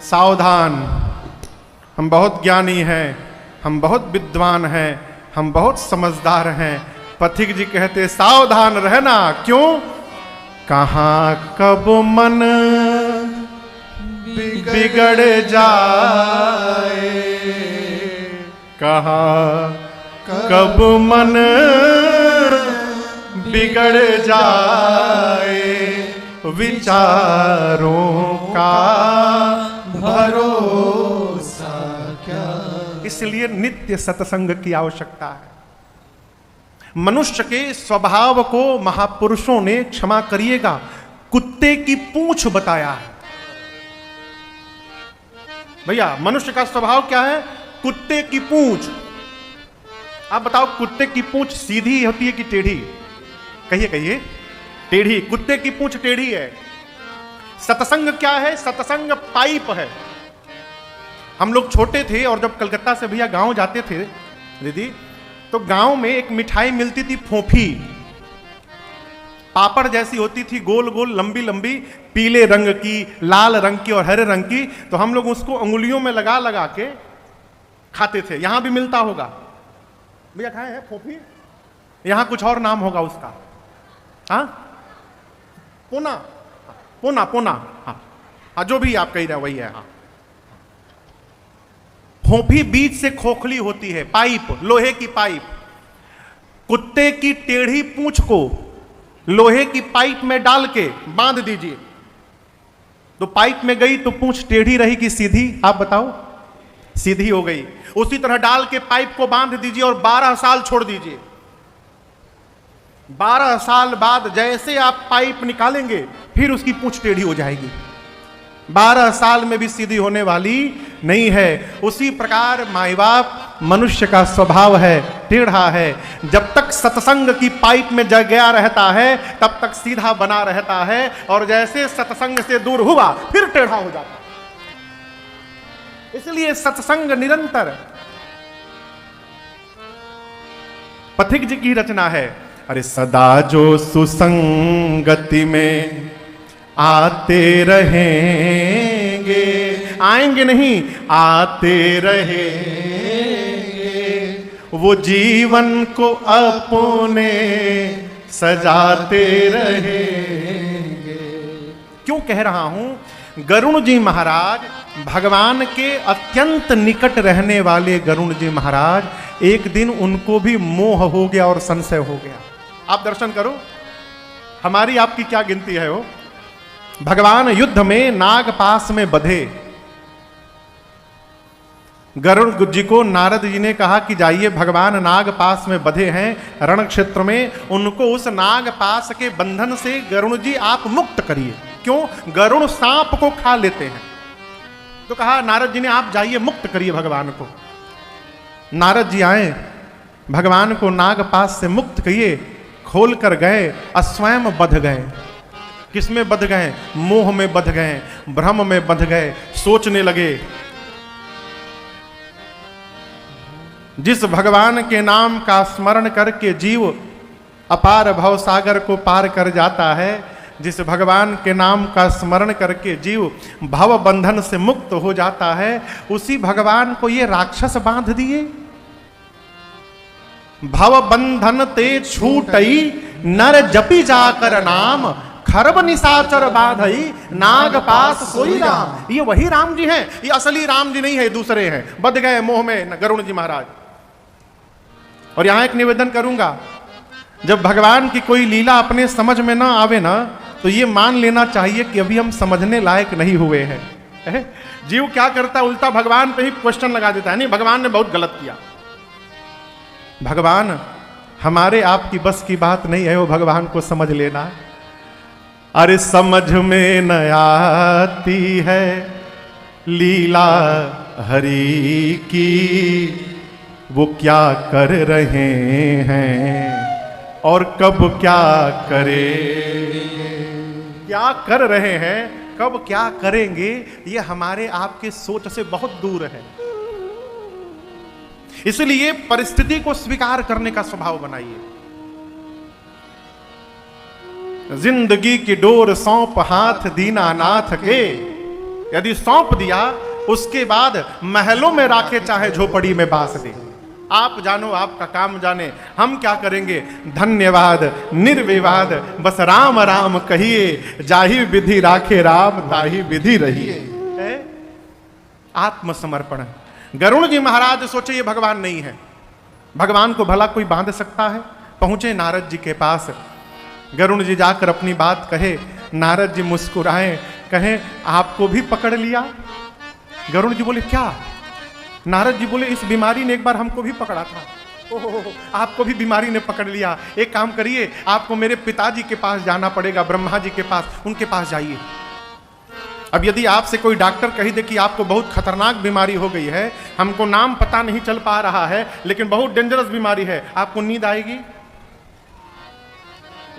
सावधान, हम बहुत ज्ञानी हैं, हम बहुत विद्वान हैं, हम बहुत समझदार हैं। पथिक जी कहते सावधान रहना। क्यों? कहाँ कब मन बिगड़ जाए, कहाँ कब मन बिगड़ जाए, विचारों का भरोसा क्या। इसलिए नित्य सत्संग की आवश्यकता है। मनुष्य के स्वभाव को महापुरुषों ने, क्षमा करिएगा, कुत्ते की पूंछ बताया है। भैया मनुष्य का स्वभाव क्या है? कुत्ते की पूंछ। आप बताओ, कुत्ते की पूंछ सीधी होती है कि टेढ़ी? कहिए कहिए। टेढ़ी। कुत्ते की पूंछ टेढ़ी है। सत्संग क्या है? सत्संग पाइप है। हम लोग छोटे थे और जब कलकत्ता से भैया गांव जाते थे दीदी, तो गांव में एक मिठाई मिलती थी, फोफी। पापड़ जैसी होती थी, गोल गोल, लंबी लंबी, पीले रंग की, लाल रंग की और हरे रंग की। तो हम लोग उसको अंगुलियों में लगा लगा के खाते थे। यहां भी मिलता होगा भैया, खाए हैं फोफी? यहां कुछ और नाम होगा उसका। हाँ, पोना, पोना, पोना। हाँ हाँ, जो भी आप कह रहे हैं वही है। हाँ, फोफी बीच से खोखली होती है, पाइप, लोहे की पाइप। कुत्ते की टेढ़ी पूंछ को लोहे की पाइप में डाल के बांध दीजिए, तो पाइप में गई तो पूंछ टेढ़ी रही कि सीधी? आप बताओ। सीधी हो गई। उसी तरह डाल के पाइप को बांध दीजिए और 12 साल छोड़ दीजिए। 12 साल बाद जैसे आप पाइप निकालेंगे फिर उसकी पूंछ टेढ़ी हो जाएगी। 12 साल में भी सीधी होने वाली नहीं है। उसी प्रकार माई बाप मनुष्य का स्वभाव है, टेढ़ा है। जब तक सत्संग की पाइप में जग गया रहता है तब तक सीधा बना रहता है, और जैसे सत्संग से दूर हुआ फिर टेढ़ा हो जाता है। इसलिए सत्संग निरंतर। पथिक जी की रचना है, अरे सदा जो सुसंगति में आते रहेंगे, आएंगे नहीं, आते रहेंगे, वो जीवन को अपने सजाते रहेंगे। क्यों कह रहा हूं? गरुण जी महाराज, भगवान के अत्यंत निकट रहने वाले गरुण जी महाराज, एक दिन उनको भी मोह हो गया और संशय हो गया। आप दर्शन करो, हमारी आपकी क्या गिनती है। वो भगवान युद्ध में नागपाश में बंधे। गरुड़ जी को नारद जी ने कहा कि जाइए, भगवान नागपाश में बंधे हैं रण क्षेत्र में, उनको उस नागपाश के बंधन से गरुड़ जी आप मुक्त करिए। क्यों? गरुड़ सांप को खा लेते हैं। तो कहा नारद जी ने, आप जाइए मुक्त करिए भगवान को। नारद जी आए, भगवान को नागपाश से मुक्त किए, खोल कर गए, स्वयं बंध गए। किसमें बंध गए? मोह में बंध गए, भ्रम में बंध गए। सोचने लगे, जिस भगवान के नाम का स्मरण करके जीव अपार भव सागर को पार कर जाता है, जिस भगवान के नाम का स्मरण करके जीव भव बंधन से मुक्त हो जाता है, उसी भगवान को ये राक्षस बांध दिए। भव बंधन ते छूटई, नर जपी जाकर नाम, खरब निशाचर बाधई, नाग पास सोई राम। ये वही राम जी हैं, ये असली राम जी नहीं है, दूसरे हैं। बंध गए मोह में गरुण जी महाराज। और यहां एक निवेदन करूंगा, जब भगवान की कोई लीला अपने समझ में ना आवे ना, तो ये मान लेना चाहिए कि अभी हम समझने लायक नहीं हुए हैं। जीव क्या करता है, उल्टा भगवान पे ही क्वेश्चन लगा देता है, नहीं भगवान ने बहुत गलत किया। भगवान हमारे आपकी बस की बात नहीं है, वो भगवान को समझ लेना। अरे समझ में न आती है लीला हरि की, वो क्या कर रहे हैं और कब क्या करे। क्या कर रहे हैं, कब क्या करेंगे, ये हमारे आपके सोच से बहुत दूर है। इसलिए परिस्थिति को स्वीकार करने का स्वभाव बनाइए। जिंदगी की डोर सौंप हाथ दीनानाथ के, यदि सौंप दिया, उसके बाद महलों में राखे चाहे झोपड़ी में बास दे। आप जानो, आपका काम जाने, हम क्या करेंगे। धन्यवाद निर्विवाद, बस राम राम कहिए, जाहि विधि राखे राम ताहि विधि रहिए। आत्मसमर्पण। गरुण जी महाराज सोचे ये भगवान नहीं है, भगवान को भला कोई बांध सकता है। पहुंचे नारद जी के पास, गरुण जी जाकर अपनी बात कहे, नारद जी मुस्कुराए, कहे आपको भी पकड़ लिया। गरुण जी बोले क्या? नारद जी बोले इस बीमारी ने एक बार हमको भी पकड़ा था। ओहो, आपको भी बीमारी ने पकड़ लिया। एक काम करिए, आपको मेरे पिताजी के पास जाना पड़ेगा, ब्रह्मा जी के पास, उनके पास जाइए। अब यदि आपसे कोई डॉक्टर कही दे कि आपको बहुत खतरनाक बीमारी हो गई है, हमको नाम पता नहीं चल पा रहा है, लेकिन बहुत डेंजरस बीमारी है, आपको नींद आएगी?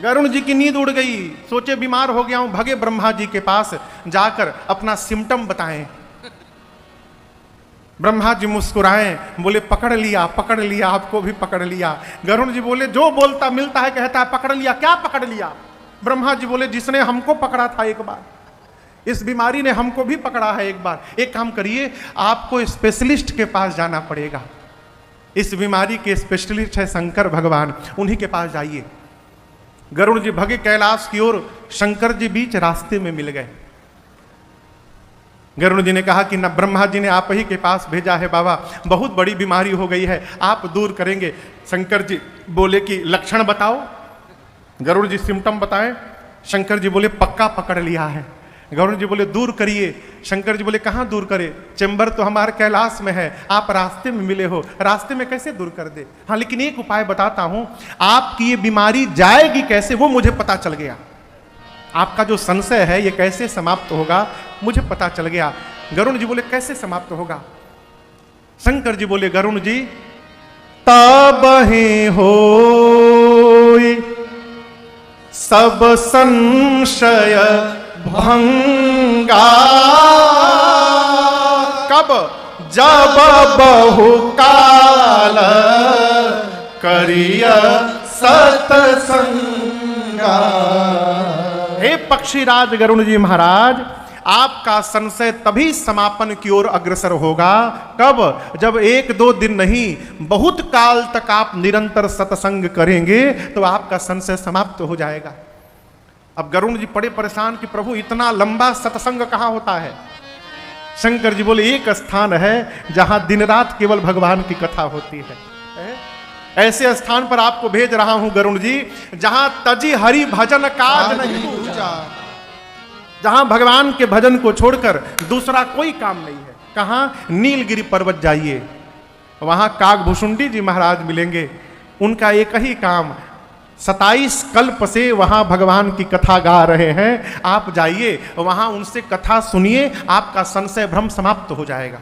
गरुण जी की नींद उड़ गई, सोचे बीमार हो गया हूं, भगे ब्रह्मा जी के पास, जाकर अपना सिम्टम बताएं। ब्रह्मा जी मुस्कुराए, बोले पकड़ लिया, आपको भी पकड़ लिया। गरुण जी बोले जो बोलता मिलता है कहता है पकड़ लिया, क्या पकड़ लिया? ब्रह्मा जी बोले जिसने हमको पकड़ा था एक बार, इस बीमारी ने हमको भी पकड़ा है एक बार। एक काम करिए, आपको स्पेशलिस्ट के पास जाना पड़ेगा। इस बीमारी के स्पेशलिस्ट है शंकर भगवान, उन्हीं के पास जाइए। गरुण जी भगे कैलाश की ओर, शंकर जी बीच रास्ते में मिल गए। गरुण जी ने कहा कि न ब्रह्मा जी ने आप ही के पास भेजा है बाबा, बहुत बड़ी बीमारी हो गई है, आप दूर करेंगे। शंकर जी बोले कि लक्षण बताओ। गरुण जी सिम्टम बताएं। शंकर जी बोले पक्का पकड़ लिया है। गरुण जी बोले दूर करिए। शंकर जी बोले कहाँ दूर करे? चेंबर तो हमारे कैलाश में है, आप रास्ते में मिले हो, रास्ते में कैसे दूर कर दे? हाँ लेकिन एक उपाय बताता हूं, आपकी ये बीमारी जाएगी कैसे वो मुझे पता चल गया। आपका जो संशय है ये कैसे समाप्त होगा मुझे पता चल गया। गरुण जी बोले कैसे समाप्त होगा? शंकर जी बोले गरुण जी तबहि होय सब संशय भंगा, कब? जब बहुकाल करिय सतसंगा। हे पक्षीराज गरुण जी महाराज, आपका संशय तभी समापन की ओर अग्रसर होगा। कब? जब 1-2 दिन नहीं, बहुत काल तक आप निरंतर सत्संग करेंगे तो आपका संशय समाप्त हो जाएगा। अब गरुण जी पड़े परेशान कि प्रभु इतना लंबा सत्संग कहाँ होता है? शंकर जी बोले एक स्थान है जहां दिन रात केवल भगवान की कथा होती है। ऐसे स्थान पर आपको भेज रहा हूं गरुण जी, जहां तजी हरि भजन काज नहीं पूजा, जहां भगवान के भजन को छोड़कर दूसरा कोई काम नहीं है। कहां? नीलगिरी पर्वत जाइए, वहां कागभूषुंडी जी महाराज मिलेंगे। उनका एक ही काम, 27 कल्प से वहां भगवान की कथा गा रहे हैं। आप जाइए, वहां उनसे कथा सुनिए, आपका संशय भ्रम समाप्त हो जाएगा।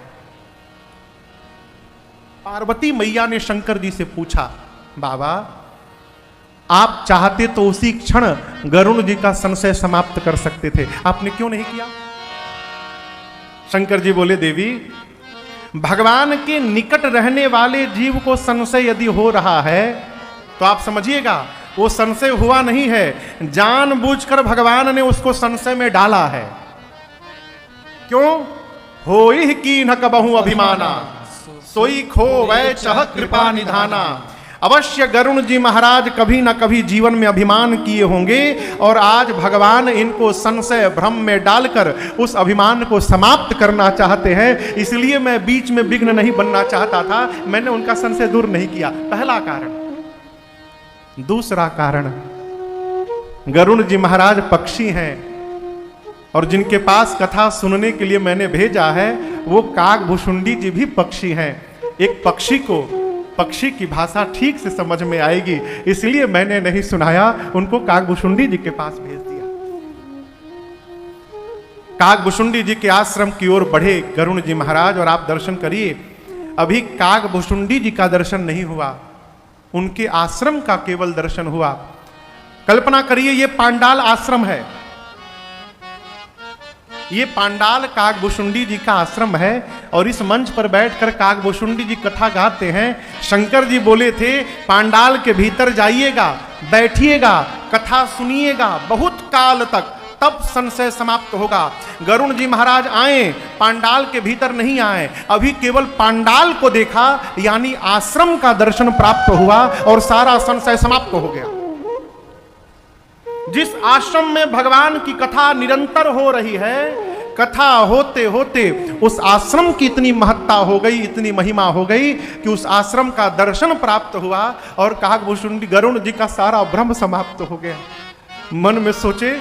पार्वती मैया ने शंकर जी से पूछा, बाबा आप चाहते तो उसी क्षण गरुण जी का संशय समाप्त कर सकते थे, आपने क्यों नहीं किया? शंकर जी बोले देवी, भगवान के निकट रहने वाले जीव को संशय यदि हो रहा है तो आप समझिएगा वो संशय हुआ नहीं है, जानबूझकर भगवान ने उसको संशय में डाला है। क्यों? होई की न कबहु अभिमाना, सोई खो वै चह कृपा निधाना। अवश्य गरुण जी महाराज कभी न कभी जीवन में अभिमान किए होंगे और आज भगवान इनको संशय भ्रम में डालकर उस अभिमान को समाप्त करना चाहते हैं। इसलिए मैं बीच में विघ्न नहीं बनना चाहता था, मैंने उनका संशय दूर नहीं किया। पहला कारण। दूसरा कारण, गरुण जी महाराज पक्षी हैं और जिनके पास कथा सुनने के लिए मैंने भेजा है वो कागभूषुंडी जी भी पक्षी हैं। एक पक्षी को पक्षी की भाषा ठीक से समझ में आएगी, इसलिए मैंने नहीं सुनाया, उनको कागभूषुंडी जी के पास भेज दिया। कागभूषुंडी जी के आश्रम की ओर बढ़े गरुण जी महाराज और आप दर्शन करिए। अभी कागभूषुंडी जी का दर्शन नहीं हुआ, उनके आश्रम का केवल दर्शन हुआ। कल्पना करिए ये पांडाल आश्रम है, ये पांडाल कागभूषुंडी जी का आश्रम है और इस मंच पर बैठकर कागभूषुंडी जी कथा गाते हैं। शंकर जी बोले थे पांडाल के भीतर जाइएगा, बैठिएगा, कथा सुनिएगा बहुत काल तक, तब संशय समाप्त होगा। गरुण जी महाराज आए, पांडाल के भीतर नहीं आए, अभी केवल पांडाल को देखा, यानी आश्रम का दर्शन प्राप्त हुआ और सारा संशय समाप्त हो गया। जिस आश्रम में भगवान की कथा निरंतर हो रही है, कथा होते होते उस आश्रम की इतनी महत्ता हो गई, इतनी महिमा हो गई कि उस आश्रम का दर्शन प्राप्त हुआ और काकभूषुंडी गरुण जी का सारा भ्रम समाप्त हो गया। मन में सोचे,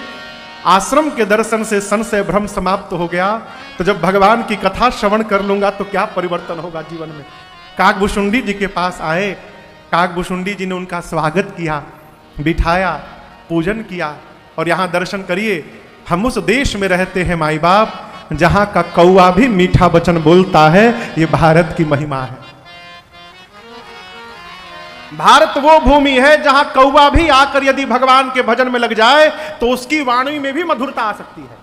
आश्रम के दर्शन से संशय भ्रम समाप्त हो गया, तो जब भगवान की कथा श्रवण कर लूंगा तो क्या परिवर्तन होगा जीवन में। काकभूषुंडी जी के पास आए, काकभूषुंडी जी ने उनका स्वागत किया, बिठाया, पूजन किया और यहां दर्शन करिए। हम उस देश में रहते हैं माई बाप, जहां का कौवा भी मीठा वचन बोलता है। ये भारत की महिमा है। भारत वो भूमि है जहां कौवा भी आकर यदि भगवान के भजन में लग जाए तो उसकी वाणी में भी मधुरता आ सकती है।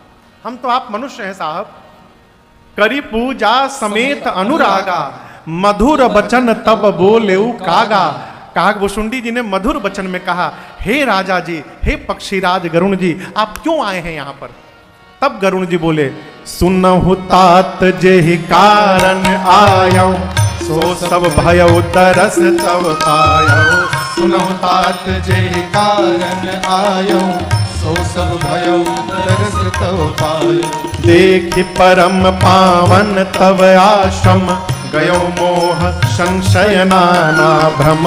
हम तो आप मनुष्य हैं साहब। करी पूजा समेत अनुरागा, मधुर वचन तब बोले कागा। काकभूषुंडी जी ने मधुर वचन में कहा, हे राजा जी, हे पक्षीराज गरुण जी, आप क्यों आए हैं यहां पर। तब गरुण जी बोले, सुनहु तात जेहि कारण आयो, सो सब भयउ तरस तब पायो। सुनहु तात जेहि कारण आयो, सो सब भयउ तरस तब पायो। देखि परम पावन तब आश्रम, गयो मोह संशय नाना भ्रम।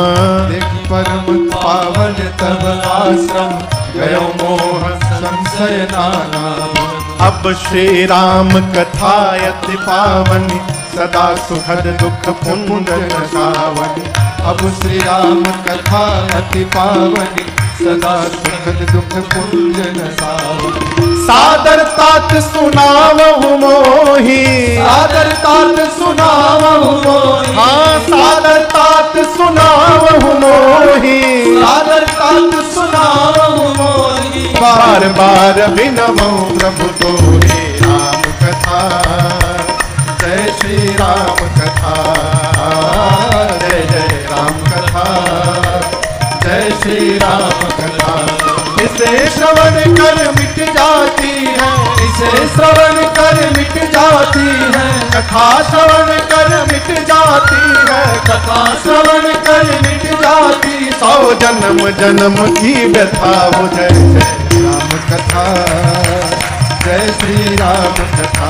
देखि परम पावन तब आश्रम, गयो मोह संशय नाना भ्रम। अब श्री राम कथायति पावनी, सदा सुखद दुख पुंजन सावनी। अब श्री राम कथा अति पावनी, सदा सुखद दुख पुंजन सावनी। सादर तात सुनावहु मोहि, सादर तात सुनावहु मोहि। हाँ सादर तात सुनावहु मोहि। सादर तात सुनावहु मोहि। बार बार विनमौ प्रभु तोरे राम कथा। जय श्री राम कथा, जय जय राम कथा, जय श्री राम कथा। इसे श्रवण कर मिट जाती है, इसे श्रवण कर मिट जाती है। कथा श्रवण कर मिट जाती है, कथा श्रवण कर मिट जाती। 100 जन्म जन्म की व्यथा हो। जय जय राम कथा, जय श्री राम कथा,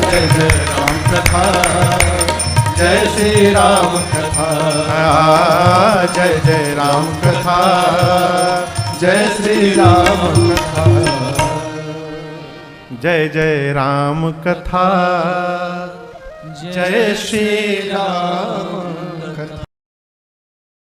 जय जय राम कथा, जय श्री राम कथा, जय जय राम कथा, जय श्री राम कथा, जय जय राम कथा, जय श्री राम।